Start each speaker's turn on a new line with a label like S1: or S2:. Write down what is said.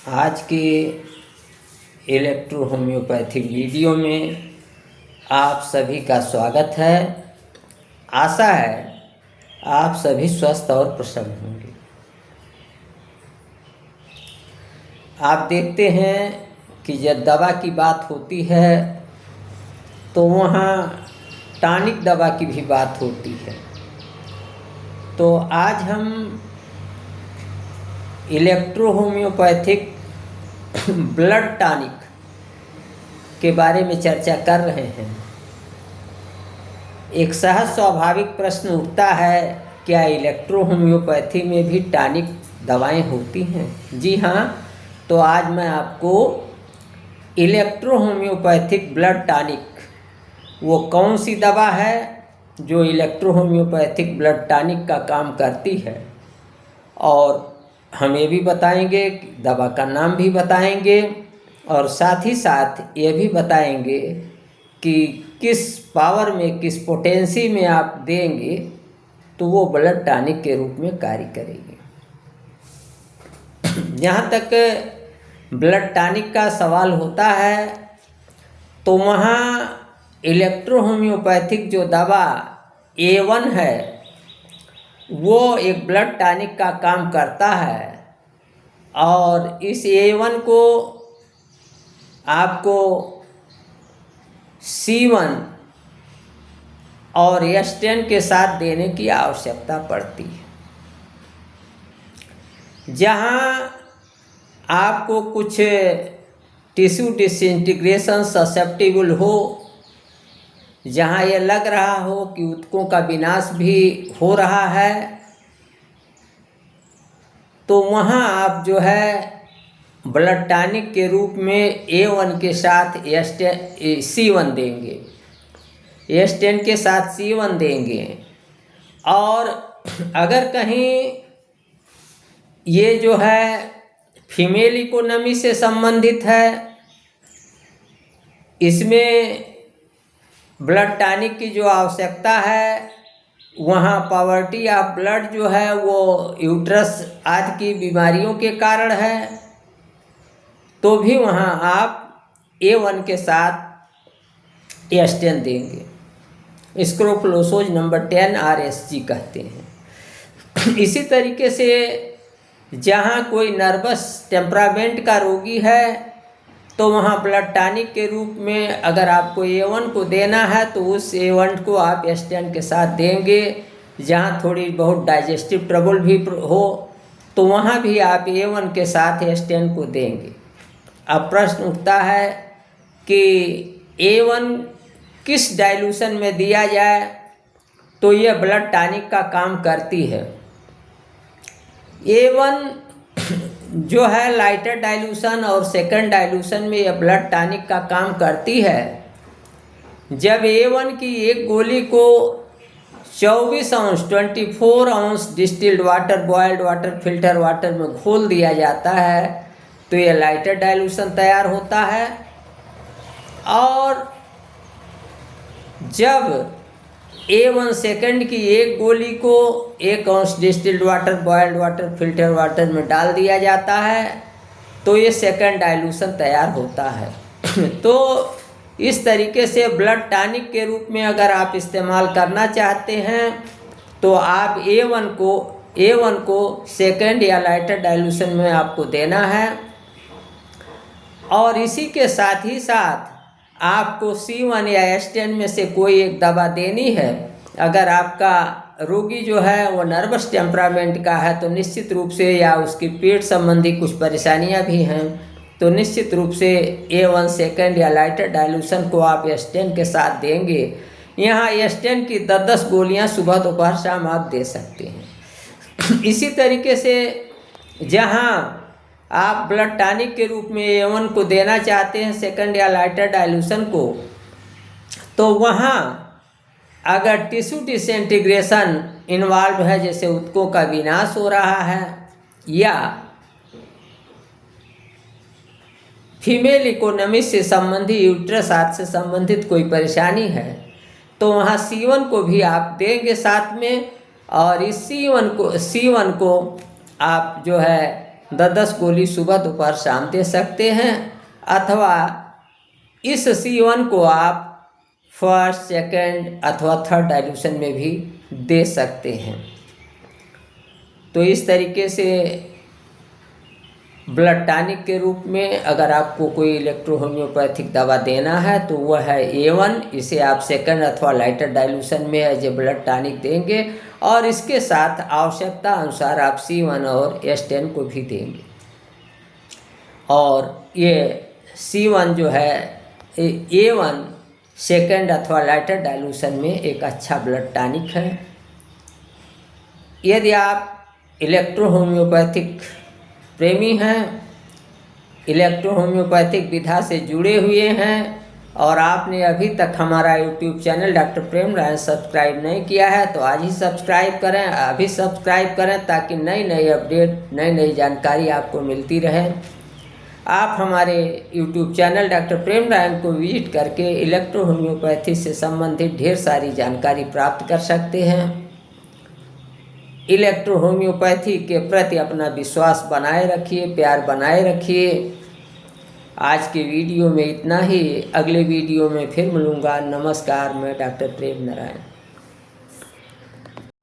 S1: आज के electro homeopathic video में आप सभी का स्वागत है। आशा है आप सभी स्वस्थ और प्रसन्न होंगे। आप देखते हैं कि जब दवा की बात होती है तो वहाँ टॉनिक दवा की भी बात होती है। तो आज हम इलेक्ट्रो होम्योपैथिक ब्लड टॉनिक के बारे में चर्चा कर रहे हैं। एक सहज स्वाभाविक प्रश्न उठता है, क्या इलेक्ट्रो होम्योपैथी में भी टॉनिक दवाएं होती हैं? जी हाँ। तो आज मैं आपको इलेक्ट्रो होम्योपैथिक ब्लड टॉनिक वो कौन सी दवा है जो इलेक्ट्रो होम्योपैथिक ब्लड टॉनिक का काम करती है, और हम ये भी बताएंगे, दवा का नाम भी बताएंगे, और साथ ही साथ ये भी बताएंगे कि किस पावर में, किस पोटेंसी में आप देंगे तो वो ब्लड टॉनिक के रूप में कार्य करेगी। जहाँ तक ब्लड टॉनिक का सवाल होता है तो वहाँ इलेक्ट्रो होम्योपैथिक जो दवा A1 है वो एक ब्लड टॉनिक का काम करता है, और इस A1 को आपको C1 और S10 के साथ देने की आवश्यकता पड़ती है। जहाँ आपको कुछ टिश्यू डिसइंटीग्रेशन ससेप्टिबल हो, जहाँ ये लग रहा हो कि ऊतकों का विनाश भी हो रहा है, तो वहाँ आप जो है ब्लड टॉनिक के रूप में A1 के साथ C1 देंगे, S10 के साथ C1 देंगे। और अगर कहीं ये जो है फीमेल इकोनॉमी से संबंधित है, इसमें ब्लड टॉनिक की जो आवश्यकता है, वहाँ पॉवर्टी ऑफ ब्लड जो है वो यूट्रस आदि की बीमारियों के कारण है, तो भी वहाँ आप A1 के साथ S10 देंगे। स्क्रोफलोसोज नंबर 10 RSG कहते हैं। इसी तरीके से जहाँ कोई नर्वस टेम्परामेंट का रोगी है तो वहाँ ब्लड टॉनिक के रूप में अगर आपको A1 को देना है तो उस A1 को आप S10 के साथ देंगे। जहाँ थोड़ी बहुत डाइजेस्टिव ट्रबल भी हो तो वहाँ भी आप A1 के साथ S10 को देंगे। अब प्रश्न उठता है कि A1 किस डाइल्यूशन में दिया जाए तो यह ब्लड टॉनिक का काम करती है। A1 जो है लाइटर डाइल्यूशन और सेकंड डाइल्यूशन में यह ब्लड टॉनिक का काम करती है। जब A1 की एक गोली को 24 अंश 24 अंश distilled water, boiled water, filter water में घोल दिया जाता है तो यह लाइटर डाइल्यूशन तैयार होता है। और जब A1 सेकंड की एक गोली को 1 अंश distilled water, boiled water, filter water में डाल दिया जाता है तो ये सेकंड डाइल्यूशन तैयार होता है। तो इस तरीके से ब्लड टॉनिक के रूप में अगर आप इस्तेमाल करना चाहते हैं तो आप A1 को सेकंड या लाइटर डाइल्यूशन में आपको देना है। और इसी के साथ ही साथ आपको C1 या S10 में से कोई एक दवा देनी है। अगर आपका रोगी जो है वो नर्वस टेम्परामेंट का है तो निश्चित रूप से, या उसकी पेट संबंधी कुछ परेशानियां भी हैं, तो निश्चित रूप से A1 सेकंड या लाइटर डाइल्यूशन को आप S10 के साथ देंगे। यहाँ S10 की 10-10 गोलियाँ सुबह दोपहर शाम आप दे सकते हैं। इसी तरीके से जहाँ आप ब्लड टॉनिक के रूप में A1 को देना चाहते हैं, सेकंड या लाइटर डाइल्यूशन को, तो वहाँ अगर टिश्यू डिसइंटीग्रेशन इन्वॉल्व है, जैसे ऊतकों का विनाश हो रहा है या फीमेल इकोनॉमी से संबंधित, यूट्रस आदि से संबंधित कोई परेशानी है, तो वहाँ C1 को भी आप देंगे साथ में। और इस C1 को आप जो है 10-10 गोली सुबह दोपहर शाम दे सकते हैं, अथवा इस C1 को आप फर्स्ट, सेकंड अथवा थर्ड डाइल्यूशन में भी दे सकते हैं। तो इस तरीके से ब्लड टॉनिक के रूप में अगर आपको कोई इलेक्ट्रो होम्योपैथिक दवा देना है तो वह है A1। इसे आप सेकंड अथवा लाइटर डाइल्यूशन में एज ए ब्लड टॉनिक देंगे, और इसके साथ आवश्यकता अनुसार आप C1 और S10 को भी देंगे। और ये C1 जो है A1 सेकंड अथवा लाइटर डाइल्यूशन में एक अच्छा ब्लड टॉनिक है। यदि आप इलेक्ट्रो होम्योपैथिक प्रेमी हैं, इलेक्ट्रो होम्योपैथिक विधा से जुड़े हुए हैं, और आपने अभी तक हमारा यूट्यूब चैनल डॉक्टर प्रेम नारायण सब्सक्राइब नहीं किया है तो आज ही सब्सक्राइब करें, अभी सब्सक्राइब करें ताकि नई नई अपडेट, नई नई जानकारी आपको मिलती रहे। आप हमारे यूट्यूब चैनल डॉक्टर प्रेम नारायण को विजिट करके इलेक्ट्रो होम्योपैथी से संबंधित ढेर सारी जानकारी प्राप्त कर सकते हैं। इलेक्ट्रो होम्योपैथी के प्रति अपना विश्वास बनाए रखिए, प्यार बनाए रखिए। आज के वीडियो में इतना ही, अगले वीडियो में फिर मिलूँगा। नमस्कार, मैं डॉक्टर प्रेम नारायण।